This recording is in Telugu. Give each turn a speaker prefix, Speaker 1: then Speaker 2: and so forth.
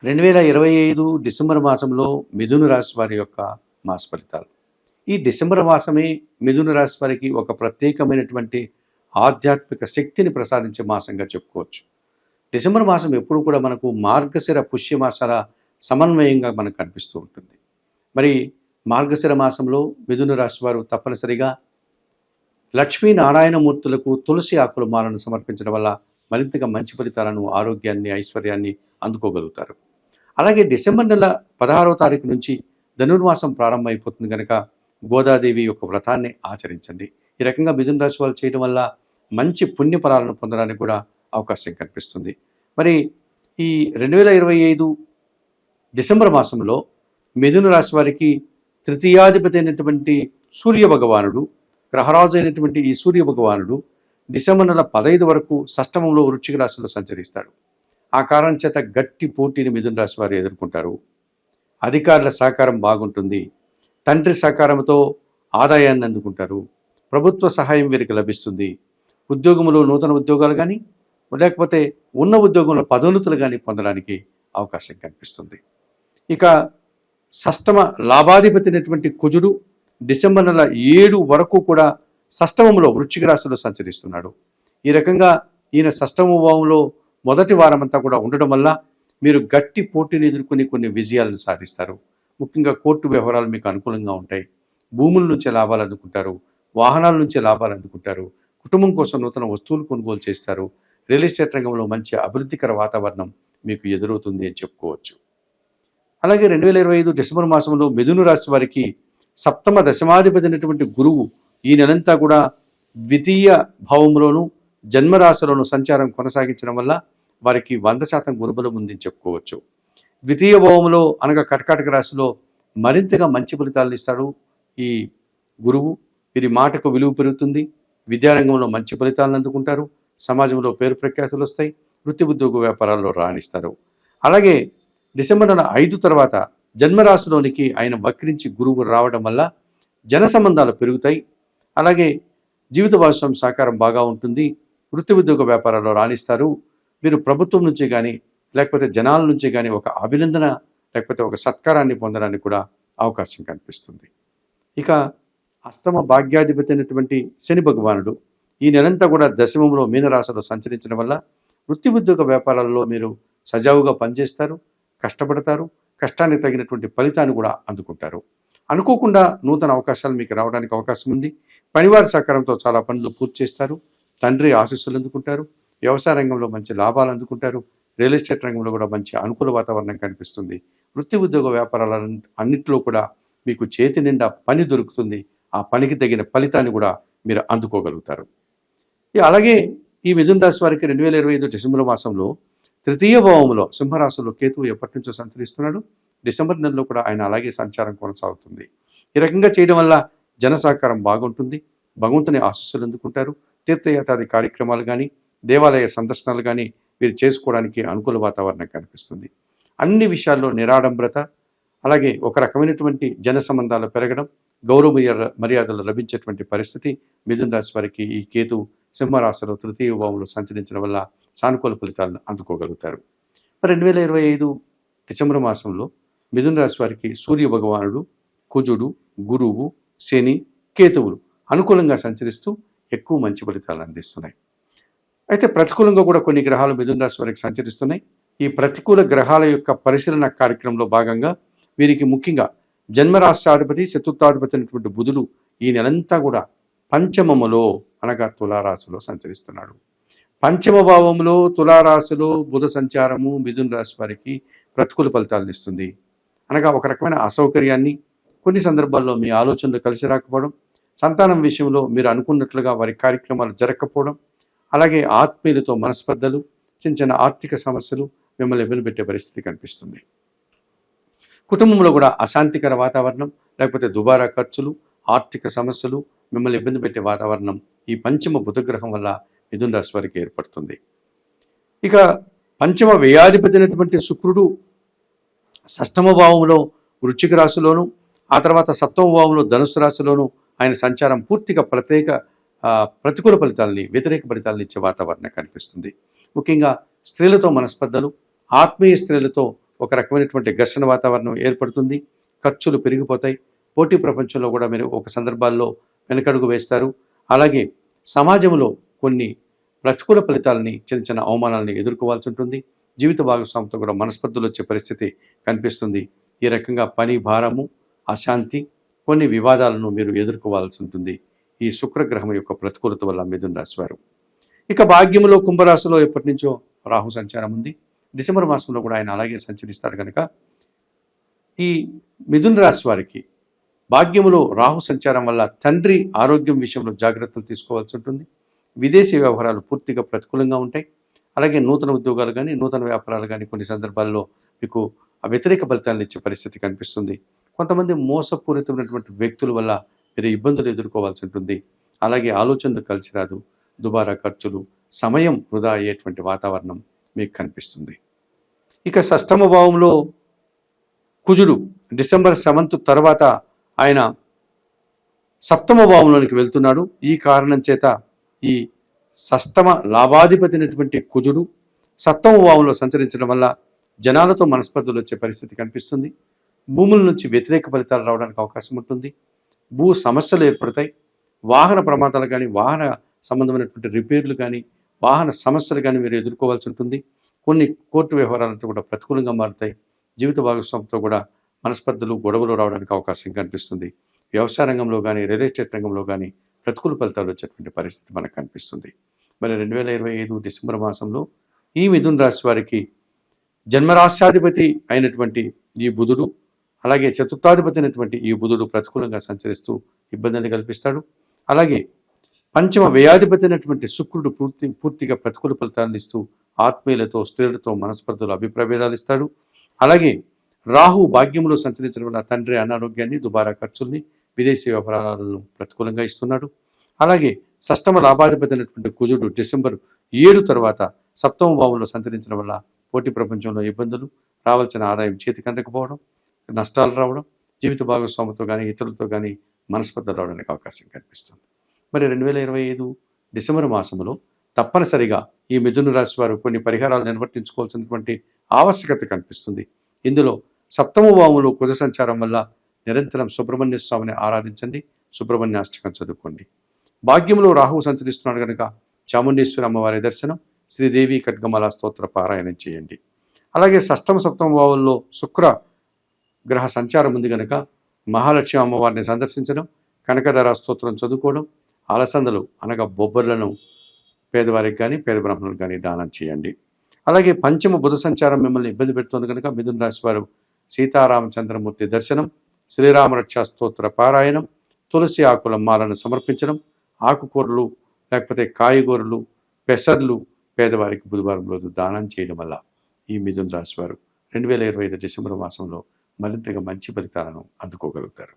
Speaker 1: 2025 డిసెంబర్ మాసంలో మిథున రాశి వారి యొక్క మాస ఫలితాలు. ఈ డిసెంబర్ మాసమే మిథున రాశి వారికి ఒక ప్రత్యేకమైనటువంటి ఆధ్యాత్మిక శక్తిని ప్రసాదించే మాసంగా చెప్పుకోవచ్చు. డిసెంబర్ మాసం ఎప్పుడు కూడా మనకు మార్గశిర పుష్యమాసాల సమన్వయంగా మనకు కనిపిస్తూ ఉంటుంది. మరి మార్గశిర మాసంలో మిథున రాశి వారు తప్పనిసరిగా లక్ష్మీనారాయణమూర్తులకు తులసి ఆకుల మాలను సమర్పించడం వల్ల మరింతగా మంచి ఫలితాలను, ఆరోగ్యాన్ని, ఐశ్వర్యాన్ని అందుకోగలుగుతారు. అలాగే డిసెంబర్ నెల 16వ తారీఖు నుంచి ధనుర్మాసం ప్రారంభమైపోతుంది కనుక గోదాదేవి యొక్క వ్రతాన్ని ఆచరించండి. ఈ రకంగా మిథున రాశి వాళ్ళు చేయడం వల్ల మంచి పుణ్యఫలాలను పొందడానికి కూడా అవకాశం కనిపిస్తుంది. మరి ఈ 2025 డిసెంబర్ మాసంలో మిథున రాశి వారికి తృతీయాధిపతి అయినటువంటి సూర్య భగవానుడు, గ్రహరాజు అయినటువంటి ఈ సూర్య భగవానుడు డిసెంబర్ నెల 15 వరకు షష్టమంలో వృశ్చిక రాశిలో సంచరిస్తాడు. ఆ కారణం చేత గట్టి పోటీని మిథున రాశి వారు ఎదుర్కొంటారు. అధికారుల సహకారం బాగుంటుంది. తండ్రి సహకారంతో ఆదాయాన్ని అందుకుంటారు. ప్రభుత్వ సహాయం వీరికి లభిస్తుంది. ఉద్యోగంలో నూతన ఉద్యోగాలు కానీ, లేకపోతే ఉన్న ఉద్యోగంలో పదోన్నతులు కానీ పొందడానికి అవకాశం కనిపిస్తుంది. ఇక షష్టమ లాభాధిపతి అయినటువంటి కుజుడు డిసెంబర్ నెల 7 వరకు కూడా షష్టమంలో వృశ్చిక రాశిలో సంచరిస్తున్నాడు. ఈ రకంగా ఈయన షష్టమ భావంలో మొదటి వారమంతా కూడా ఉండడం వల్ల మీరు గట్టి పోటీని ఎదుర్కొని కొన్ని విజయాలను సాధిస్తారు. ముఖ్యంగా కోర్టు వ్యవహారాలు మీకు అనుకూలంగా ఉంటాయి. భూముల నుంచే లాభాలు అందుకుంటారు. వాహనాల నుంచే లాభాలు అందుకుంటారు. కుటుంబం కోసం నూతన వస్తువులు కొనుగోలు చేస్తారు. రియల్ ఎస్టేట్ రంగంలో మంచి అభివృద్ధికర వాతావరణం మీకు ఎదురవుతుంది అని చెప్పుకోవచ్చు. అలాగే 2025 డిసెంబర్ మాసంలో మిథున రాశి వారికి సప్తమ దశమాధిపతి అయినటువంటి గురువు ఈ నెలంతా కూడా ద్వితీయ భావంలోనూ జన్మరాశిలోనూ సంచారం కొనసాగించడం వల్ల వారికి 100% గురుబలం ఉందని చెప్పుకోవచ్చు. ద్వితీయ భావంలో అనగా కర్కాటక రాశిలో మరింతగా మంచి ఫలితాలను ఇస్తాడు ఈ గురువు. వీరి మాటకు విలువ పెరుగుతుంది. విద్యారంగంలో మంచి ఫలితాలను అందుకుంటారు. సమాజంలో పేరు ప్రఖ్యాతులు వస్తాయి. వృత్తి ఉద్యోగ వ్యాపారాల్లో రాణిస్తారు. అలాగే డిసెంబర్ నెల 5 తర్వాత జన్మరాశిలోనికి ఆయన వక్రించి గురువు రావడం వల్ల జన సంబంధాలు పెరుగుతాయి. అలాగే జీవిత భాగస్వామి సహకారం బాగా ఉంటుంది. వృత్తి ఉద్యోగ వ్యాపారాల్లో రాణిస్తారు. మీరు ప్రభుత్వం నుంచి కానీ, లేకపోతే జనాల నుంచి కానీ ఒక అభినందన, లేకపోతే ఒక సత్కారాన్ని పొందడానికి కూడా అవకాశం కనిపిస్తుంది. ఇక అష్టమ భాగ్యాధిపతి అయినటువంటి శని భగవానుడు ఈ నెలంతా కూడా దశమంలో మీనరాశిలో సంచరించడం వల్ల వృత్తి ఉద్యోగ వ్యాపారాల్లో మీరు సజావుగా పనిచేస్తారు, కష్టపడతారు. కష్టానికి తగినటువంటి ఫలితాన్ని కూడా అందుకుంటారు. అనుకోకుండా నూతన అవకాశాలు మీకు రావడానికి అవకాశం ఉంది. పనివారి సహకారంతో చాలా పనులు పూర్తి చేస్తారు. తండ్రి ఆశీస్సులు అందుకుంటారు. వ్యవసాయ రంగంలో మంచి లాభాలు అందుకుంటారు. రియల్ ఎస్టేట్ రంగంలో కూడా మంచి అనుకూల వాతావరణం కనిపిస్తుంది. వృత్తి ఉద్యోగ వ్యాపారాల అన్నింటిలో కూడా మీకు చేతి నిండా పని దొరుకుతుంది. ఆ పనికి తగిన ఫలితాన్ని కూడా మీరు అందుకోగలుగుతారు. అలాగే ఈ మిథున రాశి వారికి 2025 డిసెంబర్ మాసంలో తృతీయ భావంలో సింహరాశిలో కేతువు ఎప్పటి నుంచో సంచరిస్తున్నాడు. డిసెంబర్ నెలలో కూడా ఆయన అలాగే సంచారం కొనసాగుతుంది. ఈ రకంగా చేయడం వల్ల జన సహకారం బాగుంటుంది. భగవంతుని ఆశీస్సులు అందుకుంటారు. తీర్థయాత్రాది కార్యక్రమాలు కానీ, దేవాలయ సందర్శనాలు కానీ వీరు చేసుకోవడానికి అనుకూల వాతావరణం కనిపిస్తుంది. అన్ని విషయాల్లో నిరాడంబరత, అలాగే ఒక రకమైనటువంటి జన సంబంధాలు పెరగడం, గౌరవ మర్యాదలు లభించేటువంటి పరిస్థితి మిథున రాశి వారికి ఈ కేతు సింహరాశిలో తృతీయ భావంలో సంచరించడం వల్ల సానుకూల ఫలితాలను అందుకోగలుగుతారు. 2025 డిసెంబర్ మాసంలో మిథున రాశి వారికి సూర్య భగవానుడు, కుజుడు, గురువు, శని, కేతువులు అనుకూలంగా సంచరిస్తూ ఎక్కువ మంచి ఫలితాలు అందిస్తున్నాయి. అయితే ప్రతికూలంగా కూడా కొన్ని గ్రహాలు మిథున రాశి వారికి సంచరిస్తున్నాయి. ఈ ప్రతికూల గ్రహాల యొక్క పరిశీలన కార్యక్రమంలో భాగంగా వీరికి ముఖ్యంగా జన్మరాశ్యాధిపతి, చతుర్థాధిపతి అయినటువంటి బుధుడు ఈ నెలంతా కూడా పంచమములో అనగా తులారాశిలో సంచరిస్తున్నాడు. పంచమ భావంలో తులారాశిలో బుధ సంచారము మిథున రాశి వారికి ప్రతికూల ఫలితాలను ఇస్తుంది. అనగా ఒక రకమైన అసౌకర్యాన్ని, కొన్ని సందర్భాల్లో మీ ఆలోచనలు కలిసి రాకపోవడం, సంతానం విషయంలో మీరు అనుకున్నట్లుగా వారి కార్యక్రమాలు జరగకపోవడం, అలాగే ఆత్మీయులతో మనస్పర్ధలు, చిన్న చిన్న ఆర్థిక సమస్యలు మిమ్మల్ని వెలువెట్టే పరిస్థితి కనిపిస్తుంది. కుటుంబంలో కూడా అశాంతికర వాతావరణం, లేకపోతే దుబారా ఖర్చులు, ఆర్థిక సమస్యలు మిమ్మల్ని ఇబ్బంది పెట్టే వాతావరణం ఈ పంచమ బుధగ్రహం వల్ల మిథున రాశి వారికి ఏర్పడుతుంది. ఇక పంచమ వ్యయాధిపతి అయినటువంటి శుక్రుడు షష్టమ భావంలో వృశ్చిక రాశిలోను, ఆ తర్వాత సప్తమ భావంలో ధనుసు రాశిలోను ఆయన సంచారం పూర్తిగా ప్రతికూల ఫలితాలని, వ్యతిరేక ఫలితాలను ఇచ్చే వాతావరణం కనిపిస్తుంది. ముఖ్యంగా స్త్రీలతో మనస్పర్ధలు, ఆత్మీయ స్త్రీలతో ఒక రకమైనటువంటి ఘర్షణ వాతావరణం ఏర్పడుతుంది. ఖర్చులు పెరిగిపోతాయి. పోటీ ప్రపంచంలో కూడా మీరు ఒక సందర్భాల్లో వెనకడుగు వేస్తారు. అలాగే సమాజంలో కొన్ని ప్రతికూల ఫలితాలని, చిన్న చిన్న అవమానాలని ఎదుర్కోవాల్సి ఉంటుంది. జీవిత భాగస్వామితో కూడా మనస్పర్ధలు వచ్చే పరిస్థితి కనిపిస్తుంది. ఈ రకంగా పని భారము, అశాంతి, కొన్ని వివాదాలను మీరు ఎదుర్కోవాల్సి ఉంటుంది ఈ శుక్రగ్రహం యొక్క ప్రతికూలత వల్ల మిథున రాశి వారు. ఇక భాగ్యములో కుంభరాశిలో ఎప్పటి నుంచో రాహు సంచారం ఉంది. డిసెంబర్ మాసంలో కూడా ఆయన అలాగే సంచరిస్తాడు కనుక ఈ మిథున రాశి వారికి భాగ్యములో రాహు సంచారం వల్ల తండ్రి ఆరోగ్యం విషయంలో జాగ్రత్తలు తీసుకోవాల్సి ఉంటుంది. విదేశీ వ్యవహారాలు పూర్తిగా ప్రతికూలంగా ఉంటాయి. అలాగే నూతన ఉద్యోగాలు కానీ, నూతన వ్యాపారాలు కానీ కొన్ని సందర్భాల్లో మీకు వ్యతిరేక ఫలితాలను ఇచ్చే పరిస్థితి కనిపిస్తుంది. కొంతమంది మోసపూరితమైనటువంటి వ్యక్తుల వల్ల మీరు ఇబ్బందులు ఎదుర్కోవాల్సి ఉంటుంది. అలాగే ఆలోచనలు కలిసి రాదు. దుబారా ఖర్చులు, సమయం వృధా అయ్యేటువంటి వాతావరణం మీకు కనిపిస్తుంది. ఇక షష్టమ భావంలో కుజుడు డిసెంబర్ 7 తర్వాత ఆయన సప్తమ భావంలోనికి వెళ్తున్నాడు. ఈ కారణం చేత ఈ షష్టమ లాభాధిపతి అయినటువంటి కుజుడు సప్తమ భావంలో సంచరించడం వల్ల జనాలతో మనస్పర్ధలు వచ్చే పరిస్థితి కనిపిస్తుంది. భూముల నుంచి వ్యతిరేక ఫలితాలు రావడానికి అవకాశం ఉంటుంది. భూ సమస్యలు ఏర్పడతాయి. వాహన ప్రమాదాలు కానీ, వాహన సంబంధమైనటువంటి రిపేర్లు కానీ, వాహన సమస్యలు కానీ మీరు ఎదుర్కోవాల్సి ఉంటుంది. కొన్ని కోర్టు వ్యవహారాలతో కూడా ప్రతికూలంగా మారుతాయి. జీవిత భాగస్వామితో కూడా మనస్పర్ధలు, గొడవలు రావడానికి అవకాశం కనిపిస్తుంది. వ్యవసాయ రంగంలో కానీ, రియల్ ఎస్టేట్ రంగంలో కానీ ప్రతికూల ఫలితాలు వచ్చేటువంటి పరిస్థితి మనకు కనిపిస్తుంది. మరి 2025 డిసెంబర్ మాసంలో ఈ మిథున రాశి వారికి జన్మరాశ్యాధిపతి అయినటువంటి ఈ బుధుడు, అలాగే చతుర్థాధిపతి అయినటువంటి ఈ బుధుడు ప్రతికూలంగా సంచరిస్తూ ఇబ్బందిని కల్పిస్తాడు. అలాగే పంచమ వ్యయాధిపతి అయినటువంటి శుక్రుడు పూర్తిగా ప్రతికూల ఫలితాలను ఇస్తూ ఆత్మీయులతో, స్త్రీలతో మనస్పర్ధలు, అభిప్రాయాలు ఇస్తాడు. అలాగే రాహు భాగ్యంలో సంచరించడం వల్ల తండ్రి అనారోగ్యాన్ని, దుబారా ఖర్చుల్ని, విదేశీ వ్యవహారాలను ప్రతికూలంగా ఇస్తున్నాడు. అలాగే షష్టమ లాభాధిపతి అయినటువంటి కుజుడు డిసెంబర్ 7 తర్వాత సప్తమ భావంలో సంచరించడం వల్ల పోటీ ప్రపంచంలో ఇబ్బందులు, రావాల్సిన ఆదాయం చేతికి అందకపోవడం, నష్టాలు రావడం, జీవిత భాగస్వామితో కానీ, ఇతరులతో కానీ మనస్పర్ధలు రావడానికి అవకాశం కనిపిస్తుంది. మరి 2025 డిసెంబర్ మాసంలో తప్పనిసరిగా ఈ మిథున రాశి వారు కొన్ని పరిహారాలు నిర్వర్తించుకోవాల్సినటువంటి ఆవశ్యకత కనిపిస్తుంది. ఇందులో సప్తమ భావంలో కుజ సంచారం వల్ల నిరంతరం సుబ్రహ్మణ్య స్వామిని ఆరాధించండి. సుబ్రహ్మణ్య అష్టకం చదువుకోండి. భాగ్యంలో రాహువు సంచరిస్తున్నాడు కనుక చాముండేశ్వరి అమ్మవారి దర్శనం, శ్రీదేవి ఖడ్గమాల స్తోత్ర పారాయణం చేయండి. అలాగే షష్టమ సప్తమ భావంలో శుక్ర గ్రహ సంచారం ఉంది కనుక మహాలక్ష్మి అమ్మవారిని సందర్శించడం, కనకధార స్తోత్రం చదువుకోవడం, అలసందలు అనగా బొబ్బర్లను పేదవారికి కానీ, పేద బ్రాహ్మణులకు కానీ దానం చేయండి. అలాగే పంచమ బుధ సంచారం మిమ్మల్ని ఇబ్బంది పెడుతుంది కనుక మిథున రాశి వారు సీతారామచంద్రమూర్తి దర్శనం, శ్రీరామరక్షా స్తోత్ర పారాయణం, తులసి ఆకుల మాలను సమర్పించడం, ఆకుకూరలు లేకపోతే కాయగూరలు, పెసర్లు పేదవారికి బుధవారం రోజు దానం చేయడం వల్ల ఈ మిథున రాశి వారు 2025 డిసెంబర్ మాసంలో మరింతగా మంచి ఫలితాలను అందుకోగలుగుతారు.